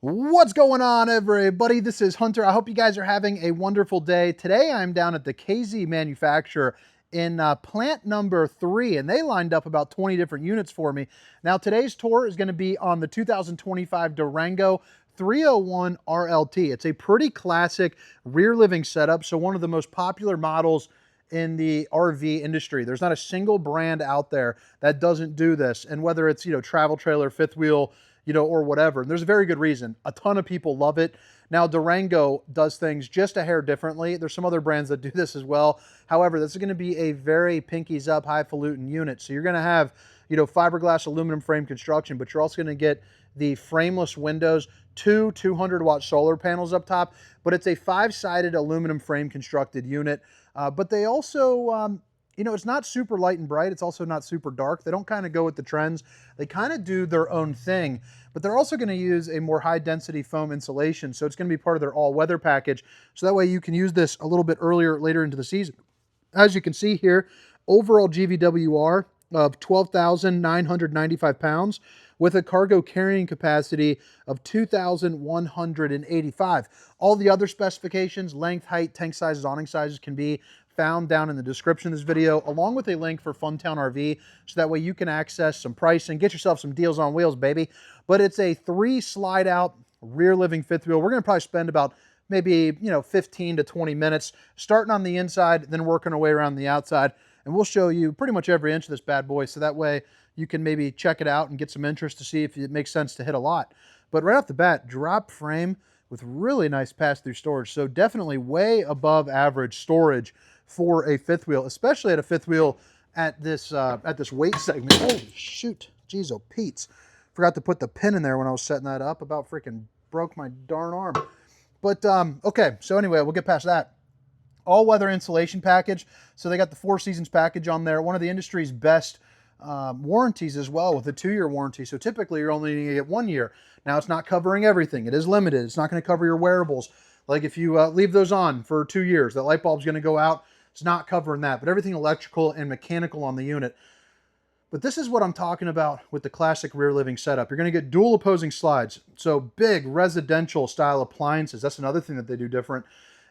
What's going on, everybody? This is Hunter. I hope you guys are having a wonderful day. Today I'm down at the KZ manufacturer in plant number 3, and they lined up about 20 different units for me. Now today's tour is going to be on the 2025 Durango 301RLT. It's a pretty classic rear living setup, so one of the most popular models in the RV industry. There's not a single brand out there that doesn't do this, and whether it's, travel trailer, fifth wheel, or whatever. And there's a very good reason. A ton of people love it. Now, Durango does things just a hair differently. There's some other brands that do this as well. However, this is going to be a very pinkies up, highfalutin unit. So you're going to have, fiberglass aluminum frame construction, but you're also going to get the frameless windows, two 200-watt solar panels up top, but it's a 5-sided aluminum frame constructed unit. But they also, it's not super light and bright. It's also not super dark. They don't kind of go with the trends. They kind of do their own thing, but they're also going to use a more high density foam insulation. So it's going to be part of their all weather package. So that way you can use this a little bit later into the season. As you can see here, overall GVWR of 12,995 pounds with a cargo carrying capacity of 2,185. All the other specifications, length, height, tank sizes, awning sizes can be found down in the description of this video, along with a link for Funtown RV, so that way you can access some pricing, get yourself some deals on wheels, baby. But it's a 3 slide out rear living fifth wheel. We're going to probably spend about maybe 15 to 20 minutes starting on the inside, then working our way around the outside, and we'll show you pretty much every inch of this bad boy, so that way you can maybe check it out and get some interest to see if it makes sense to hit a lot. But right off the bat, drop frame with really nice pass-through storage, so definitely way above average storage for a fifth wheel, especially at a fifth wheel at this weight segment. Holy shoot, geez, oh Pete's. Forgot to put the pin in there when I was setting that up. About freaking broke my darn arm. But okay, so anyway, we'll get past that. All-weather insulation package. So they got the 4 seasons package on there. One of the industry's best warranties as well, with a 2-year warranty. So typically you're only going to get 1 year. Now it's not covering everything. It is limited. It's not going to cover your wearables. Like if you leave those on for 2 years, that light bulb's going to go out. It's not covering that, but everything electrical and mechanical on the unit. But this is what I'm talking about with the classic rear living setup. You're going to get dual opposing slides. So big residential style appliances. That's another thing that they do different,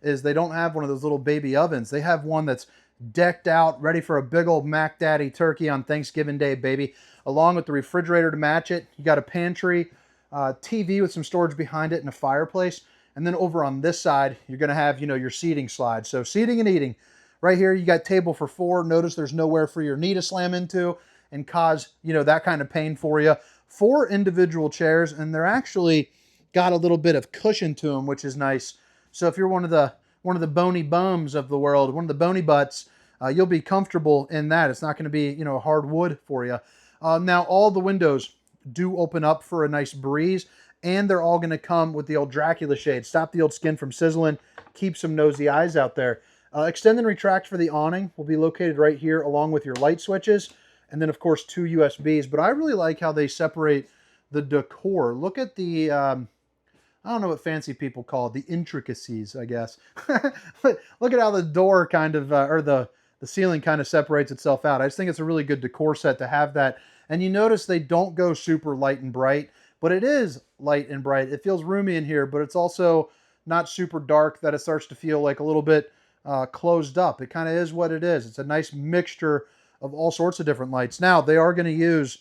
is they don't have one of those little baby ovens. They have one that's decked out, ready for a big old Mac Daddy turkey on Thanksgiving Day, baby. Along with the refrigerator to match it. You got a pantry, TV with some storage behind it, and a fireplace. And then over on this side, you're going to have, your seating slides. So seating and eating. Right here, you got table for 4. Notice there's nowhere for your knee to slam into and cause, that kind of pain for you. 4 individual chairs, and they're actually got a little bit of cushion to them, which is nice. So if you're one of the bony bums of the world, one of the bony butts, you'll be comfortable in that. It's not going to be, hard wood for you. Now, all the windows do open up for a nice breeze, and they're all going to come with the old Dracula shade. Stop the old skin from sizzling, keep some nosy eyes out there. Extend and retract for the awning will be located right here, along with your light switches, and then of course 2 USBs. But I really like how they separate the decor. Look at the, I don't know what fancy people call it, the intricacies, I guess. Look at how the door kind of, or the ceiling kind of separates itself out. I just think it's a really good decor set to have that. And you notice they don't go super light and bright, but it is light and bright. It feels roomy in here, but it's also not super dark that it starts to feel like a little bit closed up. It kind of is what it is. It's a nice mixture of all sorts of different lights. Now, they are going to use,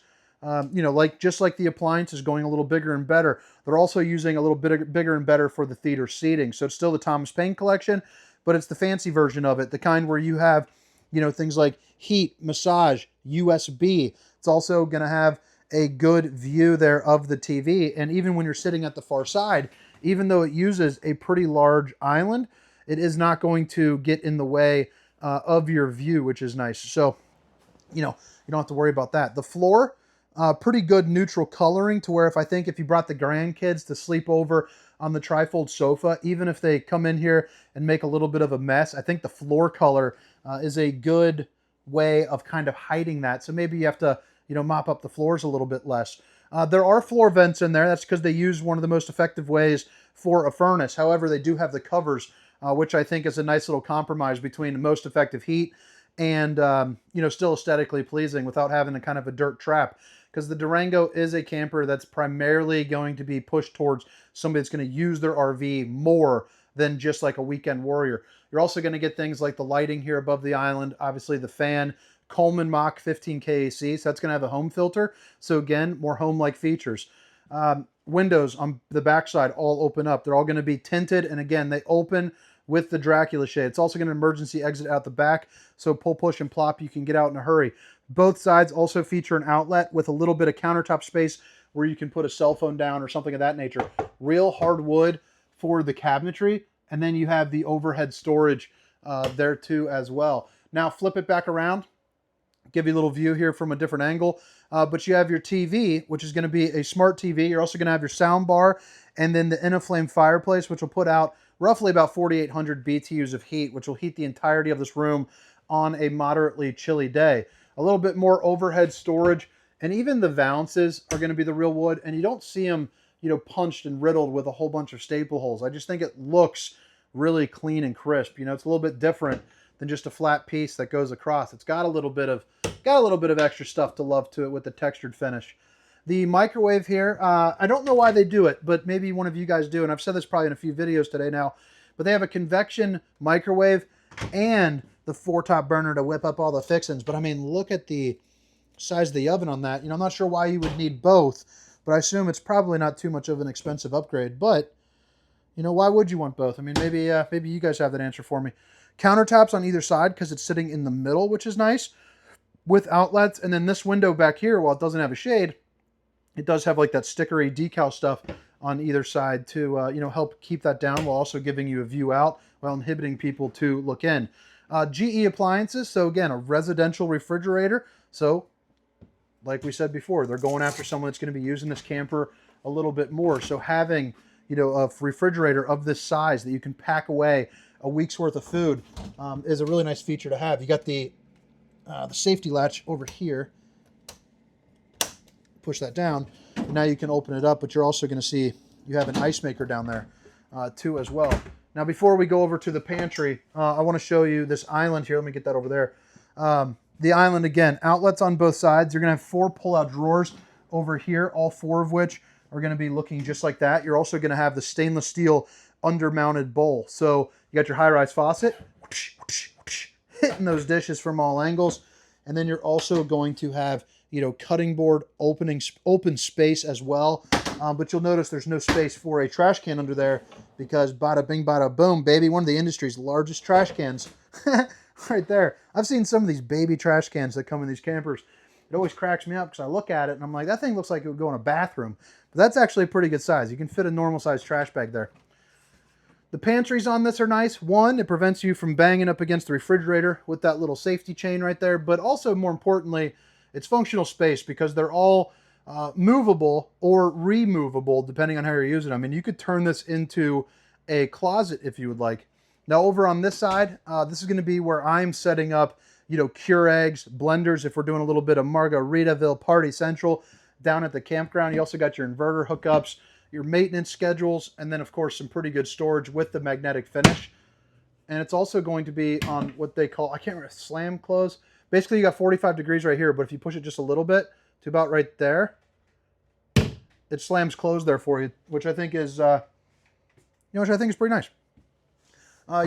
just like the appliances, going a little bigger and better. They're also using a little bit bigger and better for the theater seating. So it's still the Thomas Paine collection, but it's the fancy version of it, the kind where you have, things like heat, massage, USB. It's also going to have a good view there of the TV. And even when you're sitting at the far side, even though it uses a pretty large island, it is not going to get in the way of your view, which is nice. So, you don't have to worry about that. The floor, pretty good neutral coloring, to where if you brought the grandkids to sleep over on the trifold sofa, even if they come in here and make a little bit of a mess, I think the floor color is a good way of kind of hiding that. So maybe you have to, mop up the floors a little bit less. There are floor vents in there. That's because they use one of the most effective ways for a furnace. However, they do have the covers, which I think is a nice little compromise between the most effective heat and, still aesthetically pleasing without having a kind of a dirt trap. because the Durango is a camper that's primarily going to be pushed towards somebody that's going to use their RV more than just like a weekend warrior. You're also going to get things like the lighting here above the island, obviously the fan, Coleman Mach 15K AC, so that's going to have a home filter. So again, more home-like features. Windows on the backside all open up. They're all going to be tinted, and again, they open with the Dracula shade. It's also going to emergency exit out the back, so pull, push, and plop, you can get out in a hurry. Both sides also feature an outlet with a little bit of countertop space where you can put a cell phone down or something of that nature. Real hard wood for the cabinetry, and then you have the overhead storage there too as well. Now flip it back around, give you a little view here from a different angle, but you have your TV, which is going to be a smart TV. You're also going to have your sound bar, and then the InnoFlame fireplace, which will put out roughly about 4,800 BTUs of heat, which will heat the entirety of this room on a moderately chilly day. A little bit more overhead storage, and even the valances are going to be the real wood, and you don't see them, you know, punched and riddled with a whole bunch of staple holes. I just think it looks really clean and crisp. You know, it's a little bit different than just a flat piece that goes across. It's got a little bit of extra stuff to love to it with the textured finish. The microwave here, I don't know why they do it, but maybe one of you guys do, and I've said this probably in a few videos today now, but they have a convection microwave and the 4-top burner to whip up all the fixings. But I mean, look at the size of the oven on that. You know, I'm not sure why you would need both, but I assume it's probably not too much of an expensive upgrade. But, you know, why would you want both? I mean, maybe you guys have that answer for me. Countertops on either side because it's sitting in the middle, which is nice, with outlets. And then this window back here, while it doesn't have a shade, it does have like that stickery decal stuff on either side to, you know, help keep that down while also giving you a view out while inhibiting people to look in. GE appliances, so again, a residential refrigerator. So, like we said before, they're going after someone that's going to be using this camper a little bit more. So having, you know, a refrigerator of this size that you can pack away a week's worth of food is a really nice feature to have. You got the safety latch over here. Push that down. Now you can open it up, but you're also going to see you have an ice maker down there too as well. Now, before we go over to the pantry, I want to show you this island here. Let me get that over there. The island, again, outlets on both sides. You're going to have 4 pull-out drawers over here, all 4 of which are going to be looking just like that. You're also going to have the stainless steel under-mounted bowl. So you got your high-rise faucet, hitting those dishes from all angles. And then you're also going to have, you know, cutting board open space as well. But you'll notice there's no space for a trash can under there because bada bing, bada boom, baby. One of the industry's largest trash cans right there. I've seen some of these baby trash cans that come in these campers. It always cracks me up because I look at it and I'm like, that thing looks like it would go in a bathroom. But that's actually a pretty good size. You can fit a normal size trash bag there. The pantries on this are nice. One, it prevents you from banging up against the refrigerator with that little safety chain right there. But also, more importantly, it's functional space because they're all movable or removable depending on how you're using them. I mean, you could turn this into a closet if you would like. Now, over on this side, this is going to be where I'm setting up, you know, Keurigs, blenders if we're doing a little bit of Margaritaville Party Central down at the campground. You also got your inverter hookups, your maintenance schedules, and then, of course, some pretty good storage with the magnetic finish. And it's also going to be on what they call, I can't remember, slam close. Basically, you got 45 degrees right here, but if you push it just a little bit to about right there, it slams closed there for you, which I think is, which I think is pretty nice.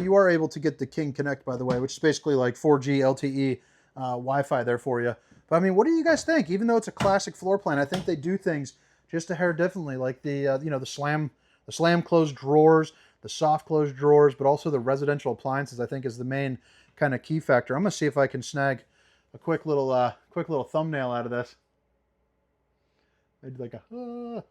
You are able to get the King Connect, by the way, which is basically like 4G LTE Wi-Fi there for you. But I mean, what do you guys think? Even though it's a classic floor plan, I think they do things just a hair differently, like the the slam closed drawers, the soft closed drawers, but also the residential appliances. I think is the main kind of key factor. I'm gonna see if I can snag a quick little thumbnail out of this. Maybe like a.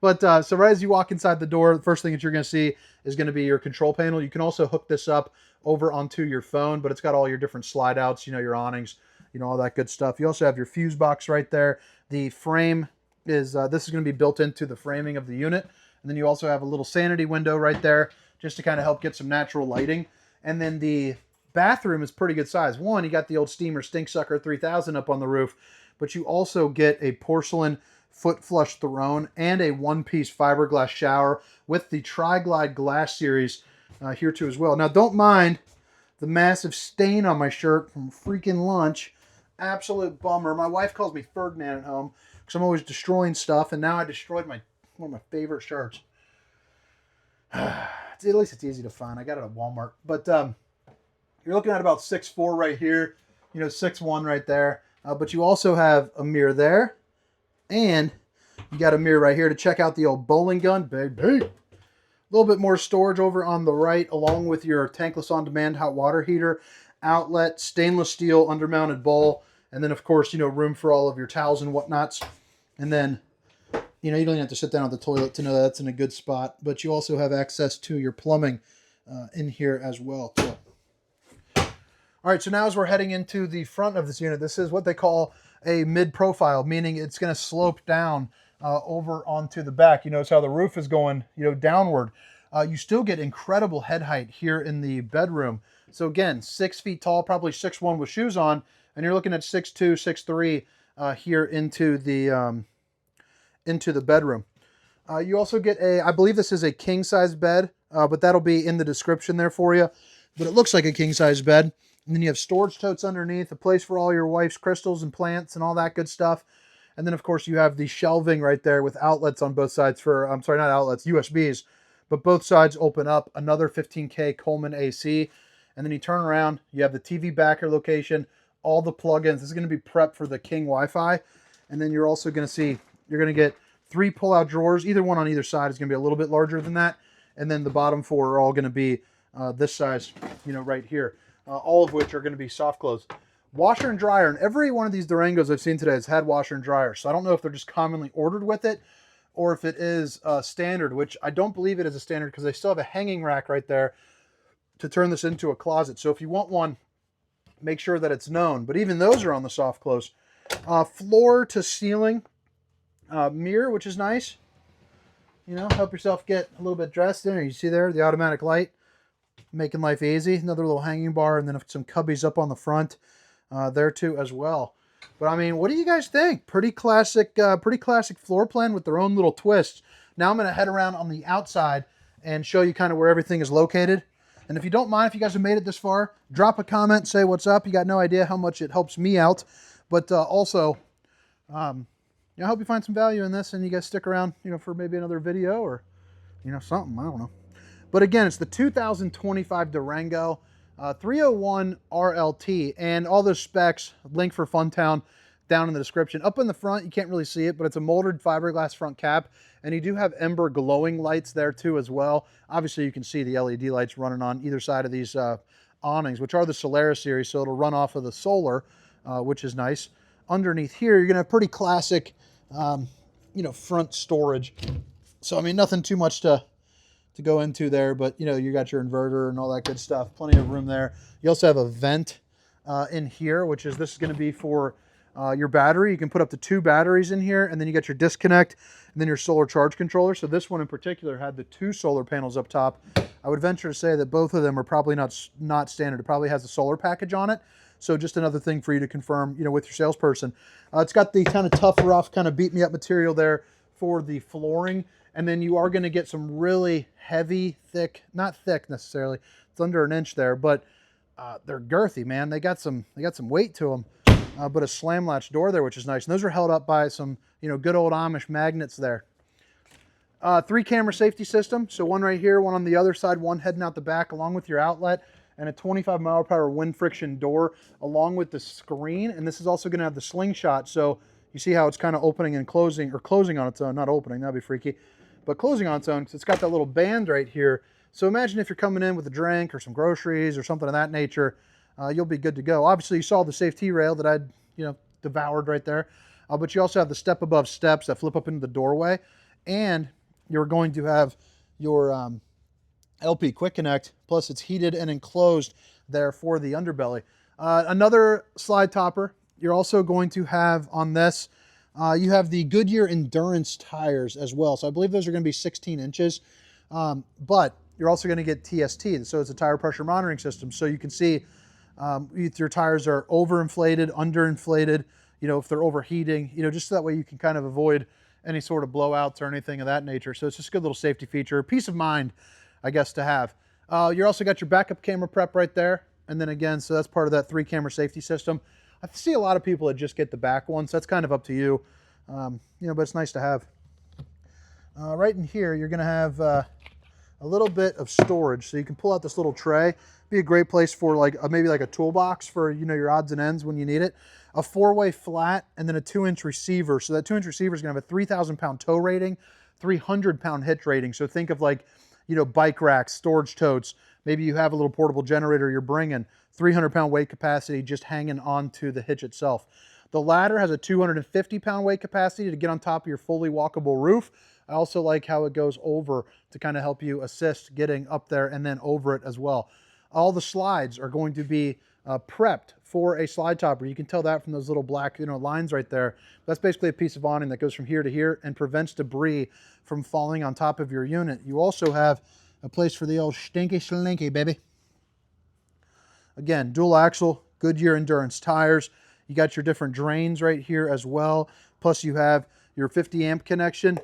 But so right as you walk inside the door, the first thing that you're going to see is going to be your control panel. You can also hook this up over onto your phone, but it's got all your different slide outs, you know, your awnings, you know, all that good stuff. You also have your fuse box right there. The frame is, this is going to be built into the framing of the unit. And then you also have a little sanity window right there just to kind of help get some natural lighting. And then the bathroom is pretty good size. One, you got the old Steamer Stink Sucker 3000 up on the roof, but you also get a porcelain foot flush throne and a one-piece fiberglass shower with the Tri-Glide glass series here too as well. Now don't mind the massive stain on my shirt from freaking lunch. Absolute bummer. My wife calls me Ferdinand at home because I'm always destroying stuff, and now I destroyed one of my favorite shirts. At least it's easy to find. I got it at Walmart. But you're looking at about 6'4" right here, 6'1" right there. But you also have a mirror there, and you got a mirror right here to check out the old bowling gun, baby. A little bit more storage over on the right, along with your tankless on-demand hot water heater, outlet, stainless steel undermounted bowl, and then of course, room for all of your towels and whatnots. And then, you don't even have to sit down at the toilet to know that's in a good spot, but you also have access to your plumbing in here as well, too. All right, so now as we're heading into the front of this unit, this is what they call a mid-profile, meaning it's going to slope down over onto the back. You notice how the roof is going, downward. You still get incredible head height here in the bedroom. So again, 6 feet tall, probably 6'1" with shoes on, and you're looking at 6'2", 6'3" here into the bedroom. You also get I believe this is a king-size bed, but that'll be in the description there for you. But it looks like a king-size bed. And then you have storage totes underneath, a place for all your wife's crystals and plants and all that good stuff. And then, of course, you have the shelving right there with outlets on both sides for, I'm sorry, not outlets, USBs. But both sides open up, another 15K Coleman AC. And then you turn around, you have the TV backer location, all the plugins. This is going to be prepped for the King Wi-Fi. And then you're also going to see, you're going to get 3 pull-out drawers. Either one on either side is going to be a little bit larger than that. And then the bottom 4 are all going to be this size, right here. All of which are going to be soft close. Washer and dryer, and every one of these Durangos I've seen today has had washer and dryer. So I don't know if they're just commonly ordered with it or if it is standard, which I don't believe it is a standard because they still have a hanging rack right there to turn this into a closet. So if you want one, make sure that it's known. But even those are on the soft close. Floor to ceiling mirror, which is nice. Help yourself get a little bit dressed in. You see there the automatic light, making life easy. Another little hanging bar, and then some cubbies up on the front there too as well. But I mean, what do you guys think? Pretty classic floor plan with their own little twists. Now I'm going to head around on the outside and show you kind of where everything is located. And if you don't mind, if you guys have made it this far, drop a comment, say what's up. You got no idea how much it helps me out. But also, I hope you find some value in this and you guys stick around, for maybe another video or, something. I don't know. But again, it's the 2025 Durango 301RLT, and all those specs, link for Funtown down in the description. Up in the front, you can't really see it, but it's a molded fiberglass front cap, and you do have ember glowing lights there too as well. Obviously, you can see the LED lights running on either side of these awnings, which are the Solaris series, so it'll run off of the solar, which is nice. Underneath here, you're gonna have pretty classic, front storage. So I mean, nothing too much to go into there, but you got your inverter and all that good stuff. Plenty of room there. You also have a vent in here, this is going to be for your battery. You can put up to 2 batteries in here, and then you got your disconnect and then your solar charge controller. So this one in particular had the 2 solar panels up top. I would venture to say that both of them are probably not standard. It probably has a solar package on it. So just another thing for you to confirm, with your salesperson. It's got the kind of tough, rough, kind of beat me up material there for the flooring. And then you are going to get some really heavy, thick, not thick necessarily, it's under 1 inch there, but they're girthy, man. They got some weight to them, but a slam latch door there, which is nice. And those are held up by some, good old Amish magnets there. 3 camera safety system. So one right here, one on the other side, one heading out the back along with your outlet, and a 25-mile-per-hour wind friction door along with the screen. And this is also going to have the slingshot. So you see how it's kind of opening and closing, or closing on its own, not opening, that'd be freaky. But closing on its own, because it's got that little band right here. So imagine if you're coming in with a drink or some groceries or something of that nature, you'll be good to go. Obviously, you saw the safety rail that I'd devoured right there. But you also have the step above steps that flip up into the doorway. And you're going to have your LP Quick Connect, plus it's heated and enclosed there for the underbelly. Another slide topper. You're also going to have on this, you have the Goodyear Endurance tires as well. So I believe those are going to be 16 inches. But you're also going to get TST. So it's a tire pressure monitoring system. So you can see if your tires are overinflated, underinflated, if they're overheating, just so that way you can kind of avoid any sort of blowouts or anything of that nature. So it's just a good little safety feature, peace of mind, I guess, to have. You also got your backup camera prep right there. And then again, so that's part of that 3 camera safety system. I see a lot of people that just get the back one, so that's kind of up to you. You know, but it's nice to have. Right in here, you're gonna have a little bit of storage, so you can pull out this little tray. Be a great place for like maybe like a toolbox for, you know, your odds and ends when you need it. A 4-way flat, and then a 2-inch receiver. So that 2-inch receiver is gonna have a 3,000 pound tow rating, 300 pound hitch rating. So think of like, you know, bike racks, storage totes. Maybe you have a little portable generator you're bringing. 300 pound weight capacity just hanging onto the hitch itself. The ladder has a 250 pound weight capacity to get on top of your fully walkable roof. I also like how it goes over to kind of help you assist getting up there and then over it as well. All the slides are going to be prepped for a slide topper. You can tell that from those little black, you know, lines right there. That's basically a piece of awning that goes from here to here and prevents debris from falling on top of your unit. You also have a place for the old stinky slinky, baby. Again, dual axle, Goodyear endurance tires. You got your different drains right here as well. Plus you have your 50 amp connection,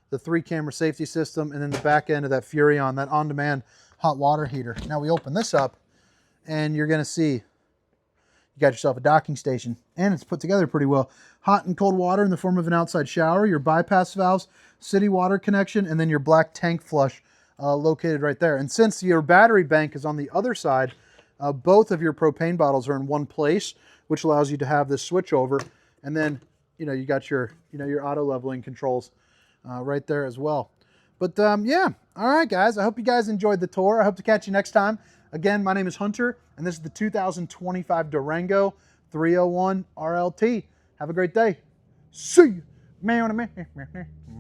the 3-camera safety system, and then the back end of that Furrion, that on-demand hot water heater. Now we open this up and you're gonna see you got yourself a docking station, and it's put together pretty well. Hot and cold water in the form of an outside shower, your bypass valves, city water connection, and then your black tank flush located right there. And since your battery bank is on the other side, both of your propane bottles are in one place, which allows you to have this switch over. And then, you know, you got your, you know, your auto leveling controls right there as well. But yeah, all right, guys. I hope you guys enjoyed the tour. I hope to catch you next time. Again, my name is Hunter, and this is the 2025 Durango 301RLT. Have a great day. See you.